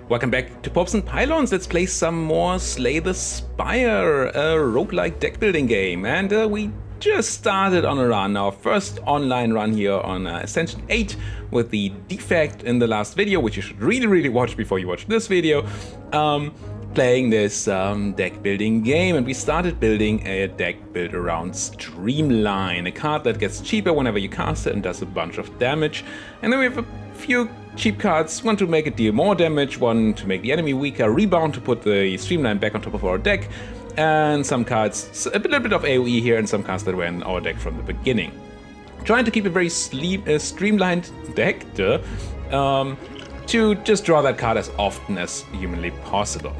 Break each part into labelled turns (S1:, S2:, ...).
S1: Welcome back to Popes and Pylons. Let's play some more Slay the Spire, a roguelike deck building game. And we just started on a run, our first online run here on Ascension 8 with the Defect in the last video, which you should really watch before you watch this video. Playing this deck building game, and we started building a deck built around Streamline, a card that gets cheaper whenever you cast it and does a bunch of damage. And then we have a few cheap cards, one to make it deal more damage, one to make the enemy weaker, Rebound to put the Streamline back on top of our deck, and some cards, a little bit of AoE here, and some cards that were in our deck from the beginning. Trying to keep a very streamlined deck to just draw that card as often as humanly possible.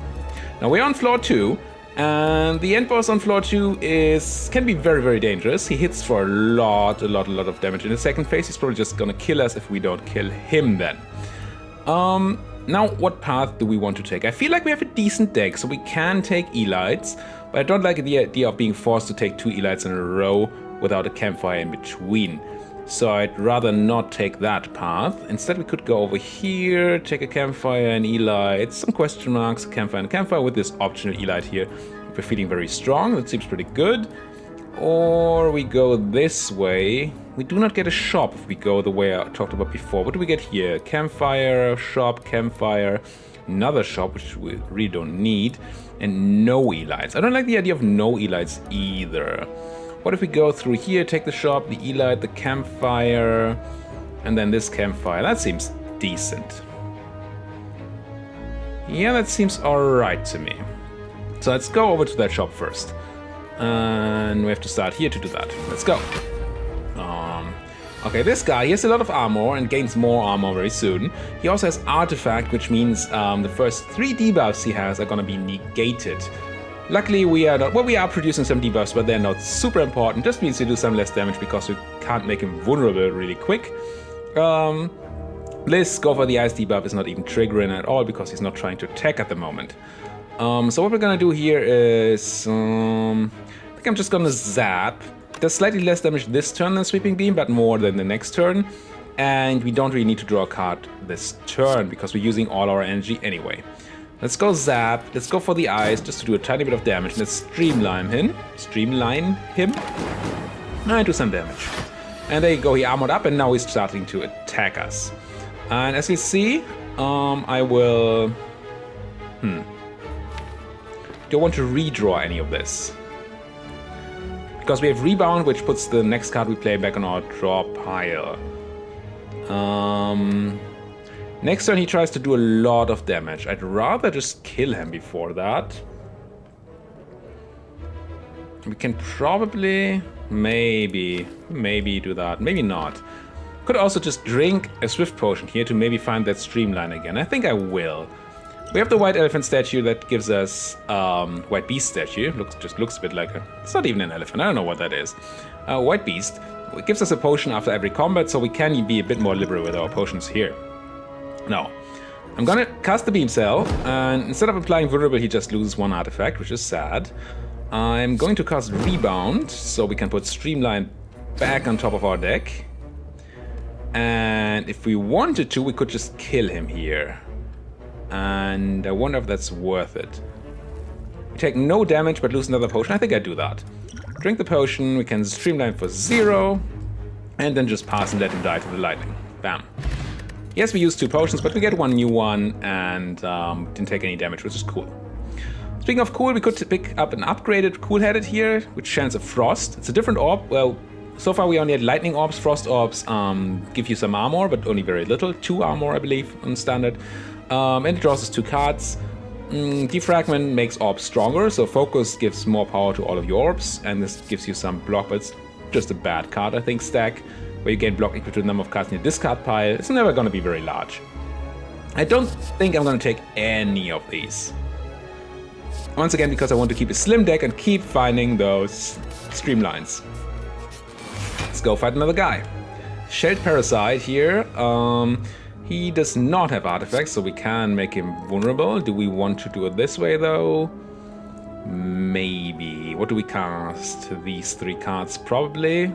S1: Now we're on floor 2, and the end boss on floor 2 can be very dangerous. He hits for a lot of damage in the second phase. He's probably just gonna kill us if we don't kill him then. Now what path do we want to take? I feel like we have a decent deck, so we can take Elites, but I don't like the idea of being forced to take 2 Elites in a row without a campfire in between. So I'd rather not take that path. Instead we could go over here, take a campfire and Elite, some question marks, a campfire and a campfire with this optional Elite here. If we're feeling very strong, that seems pretty good. Or we go this way. We do not get a shop if we go the way I talked about before. What do we get here? Campfire, shop, campfire, another shop, which we really don't need, and no Elites. I don't like the idea of no Elites either. What if we go through here, take the shop, the Elite, the campfire, and then this campfire? That seems decent. Yeah, that seems alright to me. So let's go over to that shop first. And we have to start here to do that. Let's go. Okay, this guy, he has a lot of armor and gains more armor very soon. He also has Artifact, which means the first 3 debuffs he has are gonna be negated. Luckily, we are producing some debuffs, but they're not super important. Just means we do some less damage because we can't make him vulnerable really quick. Bliss, go for the ice debuff, is not even triggering at all because he's not trying to attack at the moment. So what we're gonna do here is, I think I'm just gonna zap. Does slightly less damage this turn than Sweeping Beam, but more than the next turn. And we don't really need to draw a card this turn because we're using all our energy anyway. Let's go zap, let's go for the ice just to do a tiny bit of damage. Let's streamline him, and do some damage. And there you go, he armored up and now he's starting to attack us. And as you see, I will... Don't want to redraw any of this. Because we have Rebound, which puts the next card we play back on our draw pile. Next turn he tries to do a lot of damage. I'd rather just kill him before that. We can probably, maybe do that, maybe not. Could also just drink a Swift Potion here to maybe find that Streamline again. I think I will. We have the White Elephant statue that gives us White Beast statue. Just looks a bit like a, it's not even an elephant, I don't know what that is. White Beast. It gives us a potion after every combat, so we can be a bit more liberal with our potions here. Now, I'm gonna cast the Beam Cell, and instead of applying Vulnerable, he just loses 1 artifact, which is sad. I'm going to cast Rebound, so we can put Streamline back on top of our deck. And if we wanted to, we could just kill him here. And I wonder if that's worth it. We take no damage, but lose another potion. I think I'd do that. Drink the potion, we can Streamline for 0, and then just pass and let him die to the lightning. Bam. Yes, we used 2 potions, but we get 1 new one and didn't take any damage, which is cool. Speaking of cool, we could pick up an upgraded cool-headed here, which shines a frost. It's a different orb. Well, so far we only had lightning orbs. Frost orbs give you some armor, but only very little. 2 armor, I believe, on standard. And it draws us 2 cards. Defragment makes orbs stronger, so focus gives more power to all of your orbs, and this gives you some block, but it's just a bad card, I think, stack. Where you gain block equal to the number of cards in your discard pile. It's never going to be very large. I don't think I'm going to take any of these. Once again, because I want to keep a slim deck and keep finding those Streamlines. Let's go fight another guy. Shelled Parasite here. He does not have artifacts, so we can make him vulnerable. Do we want to do it this way, though? Maybe. What do we cast? These 3 cards, probably.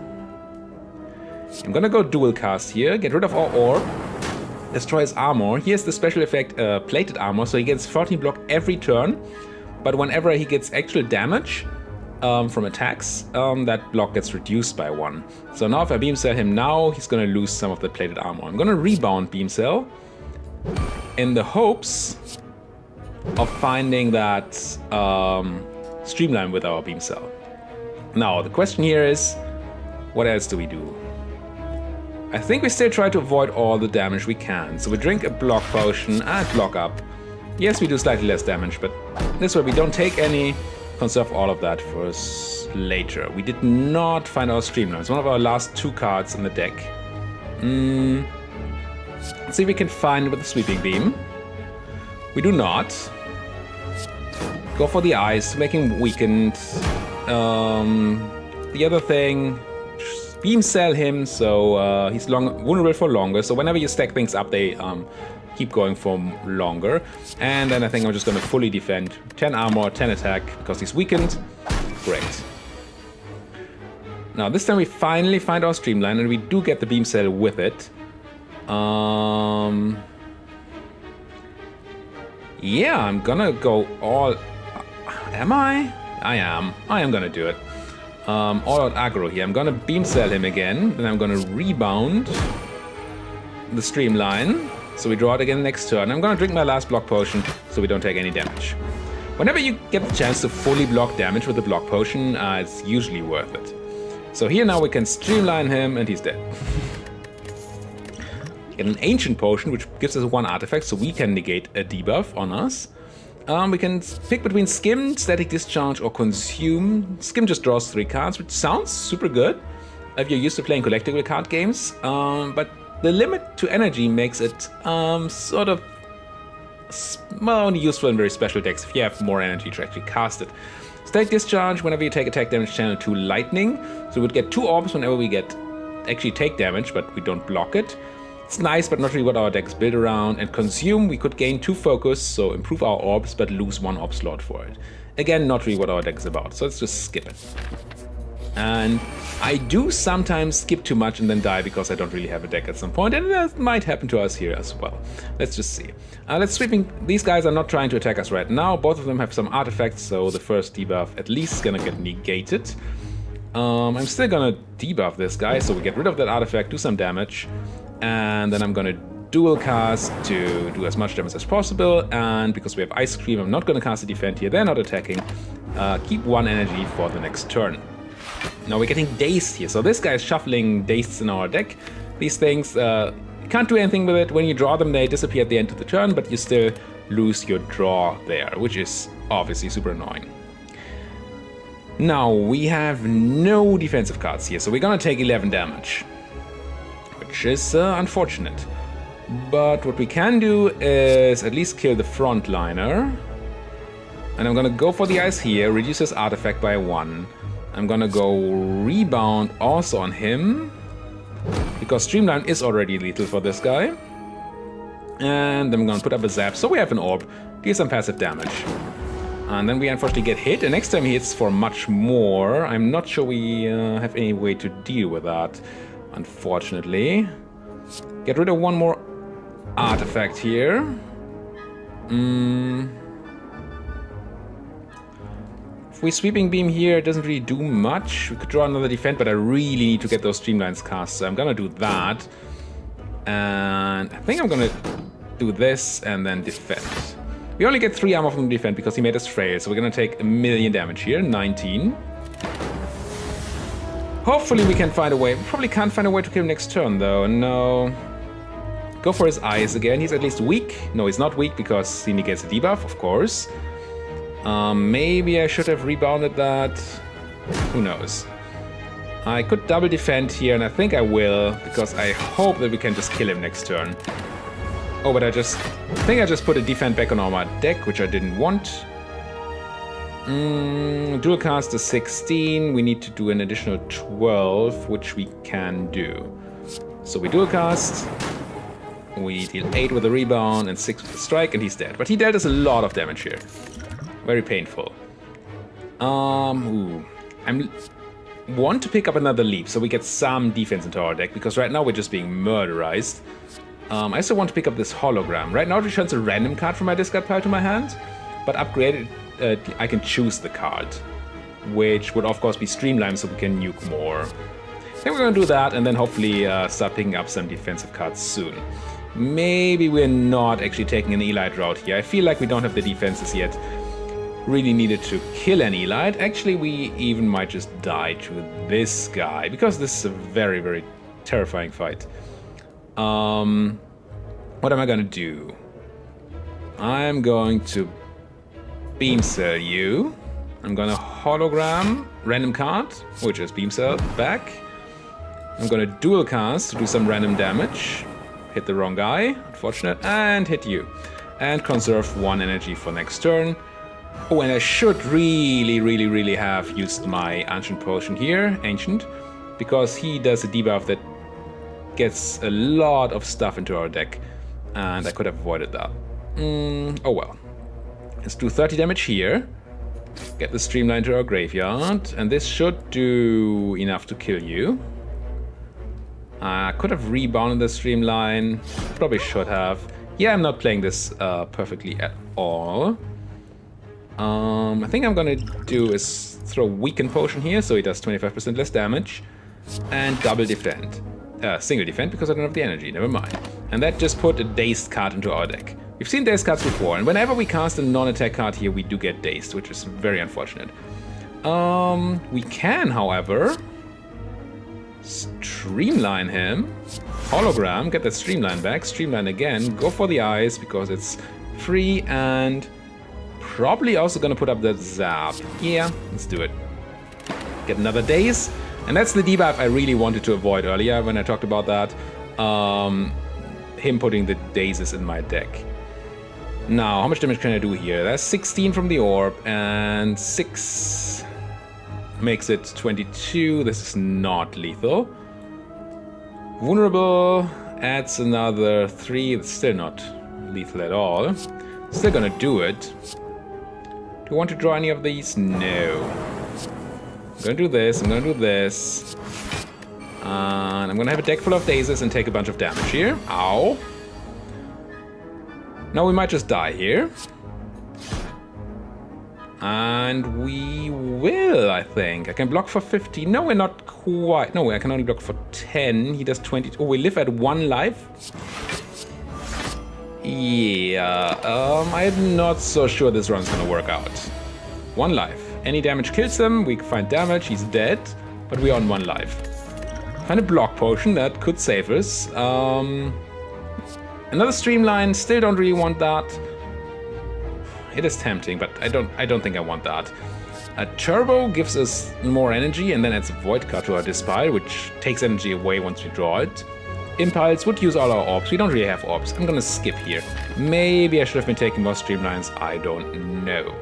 S1: I'm gonna go dual cast here, get rid of our orb, destroy his armor. He has the special effect plated armor, so he gets 14 block every turn. But whenever he gets actual damage from attacks, that block gets reduced by 1. So now if I beam cell him now, he's gonna lose some of the plated armor. I'm gonna rebound beam cell in the hopes of finding that streamline with our beam cell. Now the question here is, what else do we do? I think we still try to avoid all the damage we can. So we drink a block potion and block up. Yes, we do slightly less damage, but this way we don't take any. Conserve all of that for later. We did not find our streamline. It's one of our last 2 cards in the deck. Let's see if we can find it with the sweeping beam. We do not. Go for the ice, make him weakened. The other thing, beam cell him, so he's vulnerable for longer. So whenever you stack things up, they keep going for longer. And then I think I'm just going to fully defend. 10 armor, 10 attack, because he's weakened. Great. Now this time we finally find our streamline, and we do get the beam cell with it. Yeah, I'm gonna go all... Am I? I am. I am gonna do it. All out aggro here. I'm gonna beam cell him again, then I'm gonna rebound the streamline. So we draw it again next turn. I'm gonna drink my last block potion so we don't take any damage. Whenever you get the chance to fully block damage with the block potion, it's usually worth it. So here now we can streamline him and he's dead. Get an ancient potion, which gives us 1 artifact, so we can negate a debuff on us. We can pick between Skim, Static Discharge, or Consume. Skim just draws 3 cards, which sounds super good if you're used to playing collectible card games. But the limit to energy makes it sort of only useful in very special decks if you have more energy to actually cast it. Static Discharge, whenever you take attack damage, channel 2 lightning. So we would get 2 orbs whenever we actually take damage, but we don't block it. It's nice, but not really what our deck is built around. And Consume, we could gain 2 focus, so improve our orbs, but lose 1 orb slot for it. Again, not really what our deck is about, so let's just skip it. And I do sometimes skip too much and then die because I don't really have a deck at some point, and that might happen to us here as well. Let's just see. Let's sweeping. These guys are not trying to attack us right now. Both of them have some artifacts, so the first debuff at least is gonna get negated. I'm still gonna debuff this guy, so we get rid of that artifact, do some damage. And then I'm gonna dual cast to do as much damage as possible, and because we have Ice Cream, I'm not gonna cast a defend here, they're not attacking. Keep 1 energy for the next turn. Now we're getting Dazed here, so this guy is shuffling Dazed in our deck. These things, you can't do anything with it. When you draw them, they disappear at the end of the turn, but you still lose your draw there, which is obviously super annoying. Now we have no defensive cards here, so we're gonna take 11 damage. Which is unfortunate. But what we can do is at least kill the frontliner. And I'm gonna go for the ice here, reduce his artifact by 1. I'm gonna go rebound also on him, because Streamline is already lethal for this guy. And I'm gonna put up a zap, so we have an orb, deal some passive damage. And then we unfortunately get hit, and next time he hits for much more. I'm not sure we have any way to deal with that. Unfortunately. Get rid of 1 more artifact here. If we sweeping beam here, it doesn't really do much. We could draw another defend, but I really need to get those streamlines cast, so I'm gonna do that. And I think I'm gonna do this and then defend. We only get 3 armor from the defend because he made us frail, so we're gonna take 1,000,000 damage here, 19. Hopefully we can find a way. We probably can't find a way to kill him next turn, though. No. Go for his eyes again. He's at least weak. No, he's not weak because he negates a debuff, of course. Maybe I should have rebounded that. Who knows? I could double defend here, and I think I will, because I hope that we can just kill him next turn. Oh, but I think I just put a defend back on our deck, which I didn't want. Dual cast is 16. We need to do an additional 12, which we can do. So we dual cast. We deal 8 with a rebound and 6 with a strike, and he's dead. But he dealt us a lot of damage here. Very painful. I want to pick up another leap so we get some defense into our deck, because right now we're just being murderized. I also want to pick up this hologram. Right now it returns a random card from my discard pile to my hand, but upgraded, I can choose the card, which would of course be streamlined so we can nuke more. I think we're going to do that and then hopefully start picking up some defensive cards soon. Maybe we're not actually taking an Elite route here. I feel like we don't have the defenses yet. Really needed to kill an Elite. Actually, we even might just die to this guy, because this is a very, very terrifying fight. What am I going to do? I'm going to Beam Cell you. I'm going to hologram random card, which is Beam Cell back. I'm going to dual cast to do some random damage. Hit the wrong guy, unfortunate, and hit you. And conserve 1 energy for next turn. Oh, and I should really have used my Ancient Potion here, Ancient, because he does a debuff that gets a lot of stuff into our deck, and I could have avoided that. Oh well. Let's do 30 damage here. Get the Streamline to our graveyard, and this should do enough to kill you. I could have rebounded the Streamline, probably should have. Yeah, I'm not playing this perfectly at all. I think I'm gonna do is throw Weaken Potion here, so he does 25% less damage, and double defend. Single defend because I don't have the energy, never mind. And that just put a Dazed card into our deck. We've seen Dazed cards before, and whenever we cast a non-attack card here, we do get Dazed, which is very unfortunate. We can, however, Streamline him, hologram, get that Streamline back, Streamline again, go for the eyes because it's free, and probably also gonna put up the Zap. Yeah, let's do it. Get another Daze, and that's the debuff I really wanted to avoid earlier when I talked about that. Him putting the Dazes in my deck. Now, how much damage can I do here? That's 16 from the orb, and 6 makes it 22. This is not lethal. Vulnerable adds another 3. It's still not lethal at all. Still gonna do it. Do I want to draw any of these? No. I'm gonna do this, I'm gonna do this. And I'm gonna have a deck full of Dazes and take a bunch of damage here. Ow. Now we might just die here. And we will, I think. I can block for 50. No, we're not quite. No, I can only block for 10. He does 20. Oh, we live at 1 life. Yeah, I'm not so sure this run's gonna work out. 1 life. Any damage kills him, we find damage, he's dead, but we're on 1 life. Find a block potion, that could save us. Another Streamline, still don't really want that. It is tempting, but I don't think I want that. A Turbo gives us more energy and then adds a Void card to our Dispile, which takes energy away once we draw it. Impulse would use all our orbs. We don't really have orbs. I'm gonna skip here. Maybe I should have been taking more Streamlines. I don't know.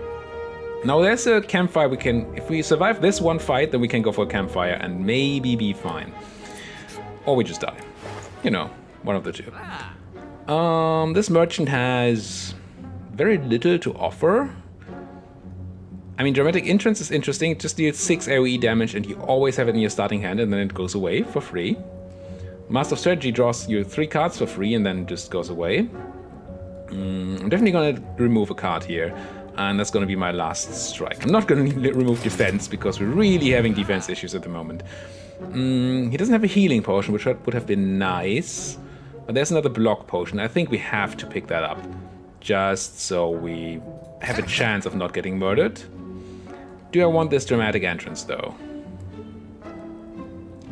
S1: Now there's a campfire we can... If we survive this one fight, then we can go for a campfire and maybe be fine. Or we just die. You know, one of the two. This merchant has very little to offer. I mean, Dramatic Entrance is interesting. It just deals 6 AoE damage and you always have it in your starting hand and then it goes away for free. Master of Strategy draws you 3 cards for free and then just goes away. I'm definitely going to remove a card here, and that's going to be my last strike. I'm not going to remove defense because we're really having defense issues at the moment. He doesn't have a healing potion, which would have been nice, but there's another block potion. I think we have to pick that up, just so we have a chance of not getting murdered. Do I want this Dramatic Entrance, though?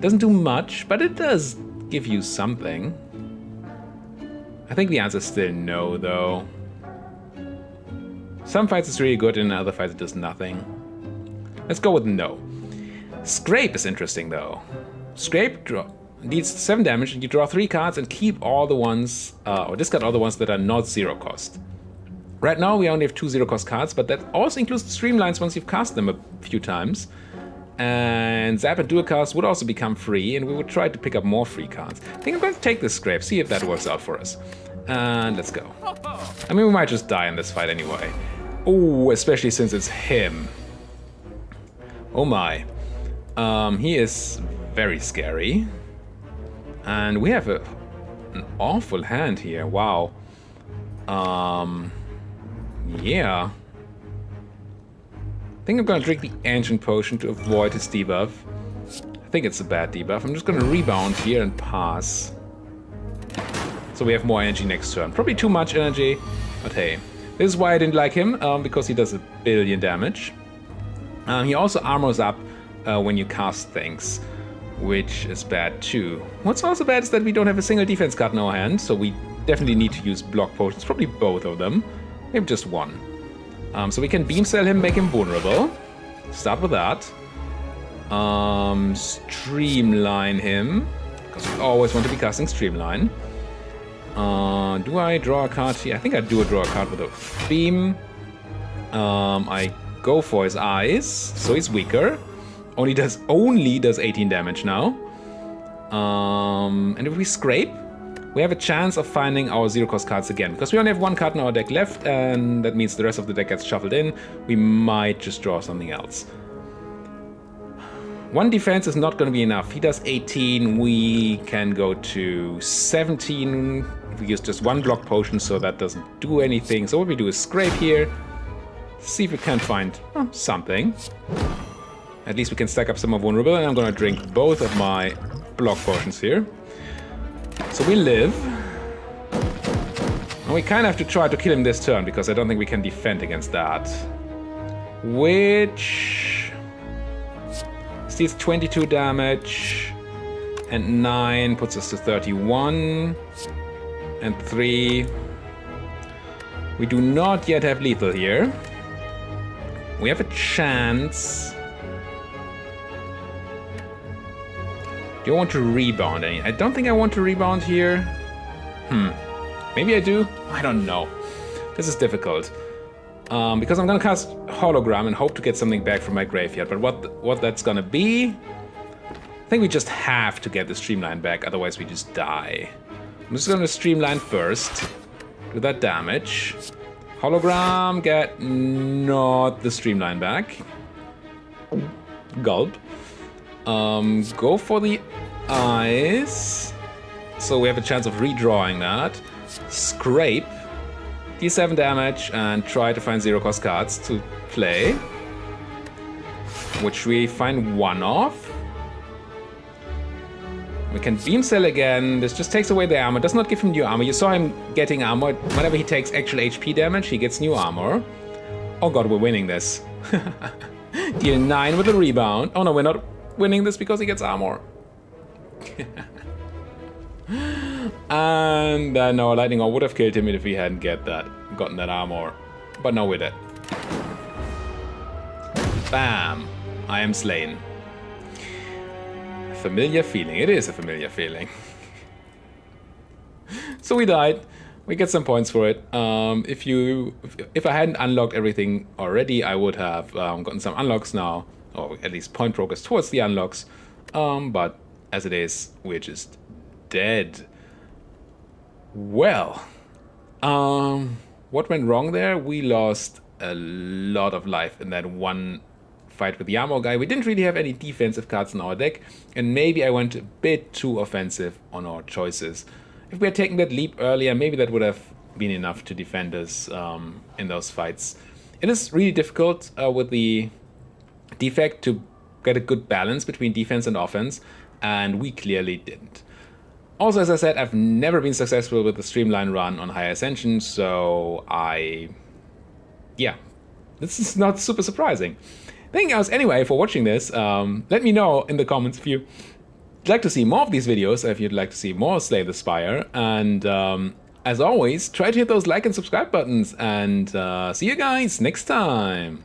S1: Doesn't do much, but it does give you something. I think the answer is still no, though. Some fights it's really good, and in other fights it does nothing. Let's go with no. Scrape is interesting, though. Scrape deals 7 damage, and you draw 3 cards and keep all the ones, or discard all the ones that are not 0 cost. Right now we only have 2 0 cost cards, but that also includes the Streamlines once you've cast them a few times. And Zap and Dual Cast would also become free, and we would try to pick up more free cards. I think I'm going to take this Scrape, see if that works out for us. And let's go. I mean, we might just die in this fight anyway. Oh, especially since it's him. Oh my. He is very scary. And we have a an awful hand here. Wow. Yeah. I think I'm gonna drink the Ancient Potion to avoid his debuff. I think it's a bad debuff. I'm just gonna rebound here and pass. So we have more energy next turn. Probably too much energy, but hey. This is why I didn't like him, because he does 1 billion damage. He also armors up when you cast things, which is bad too. What's also bad is that we don't have a single defense card in our hand, so we definitely need to use block potions, probably both of them, maybe just one. So we can beam cell him, make him vulnerable. Start with that. Streamline him, because we always want to be casting Streamline. Do I draw a card here? I think I do draw a card with a beam. I go for his eyes, so he's weaker. Only does 18 damage now. And if we scrape, we have a chance of finding our zero-cost cards again, because we only have one card in our deck left, and that means the rest of the deck gets shuffled in. We might just draw something else. One defense is not going to be enough. He does 18. We can go to 17. If we use just one block potion, so that doesn't do anything. So what we do is scrape here. See if we can find something. At least we can stack up some more vulnerable, and I'm going to drink both of my block potions here. So we live. And we kind of have to try to kill him this turn, because I don't think we can defend against that. Which deals 22 damage, and 9 puts us to 31, and 3. We do not yet have lethal here. We have a chance. Do I want to rebound any? I don't think I want to rebound here. Maybe I do? I don't know. This is difficult. Because I'm gonna cast Hologram and hope to get something back from my graveyard. But what that's gonna be? I think we just have to get the Streamline back, otherwise we just die. I'm just gonna Streamline first. Do that damage. Hologram, get not the Streamline back. Gulp. Go for the eyes. So we have a chance of redrawing that. Scrape. D7 damage and try to find zero-cost cards to play. Which we find one of. We can beam cell again. This just takes away the armor. Does not give him new armor. You saw him getting armor. Whenever he takes actual HP damage, he gets new armor. Oh god, we're winning this. Deal 9 with a rebound. Oh no, we're not winning this because he gets armor. And no, Lightning Orb would have killed him if he hadn't gotten that armor. But now we're dead. Bam! I am slain. A familiar feeling. It is a familiar feeling. So we died. We get some points for it. If I hadn't unlocked everything already, I would have gotten some unlocks now, or at least point progress towards the unlocks. But as it is, we're just dead. Well, what went wrong there? We lost a lot of life in that one fight with the armor guy. We didn't really have any defensive cards in our deck, and maybe I went a bit too offensive on our choices. If we had taken that leap earlier, maybe that would have been enough to defend us in those fights. It is really difficult with the Defect to get a good balance between defense and offense, and we clearly didn't. Also, as I said, I've never been successful with the Streamline run on High Ascension, so yeah, this is not super surprising. Thank you guys anyway for watching this. Let me know in the comments if you'd like to see more of these videos, if you'd like to see more Slay the Spire, and as always, try to hit those like and subscribe buttons, and see you guys next time.